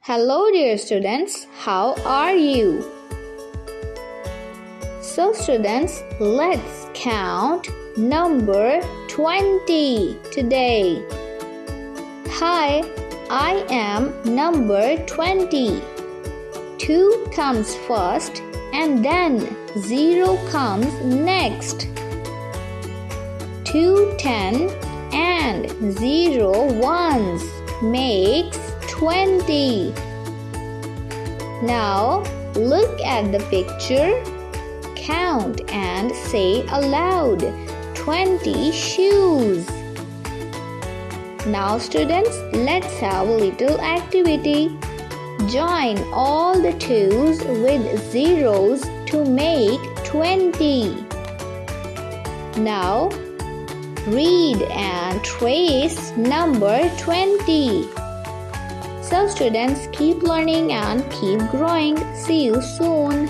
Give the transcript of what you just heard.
Hello dear students, how are you? So students, let's count number 20 today. Hi, I am number 20. 2 comes first and then 0 comes next. 2 10 and 0 ones makes 20. Now look at the picture, count and say aloud 20 shoes. Now students, let's have a little activity. Join all the 2's with 0's to make 20. Now read and trace number 20. So students, keep learning and keep growing. See you soon.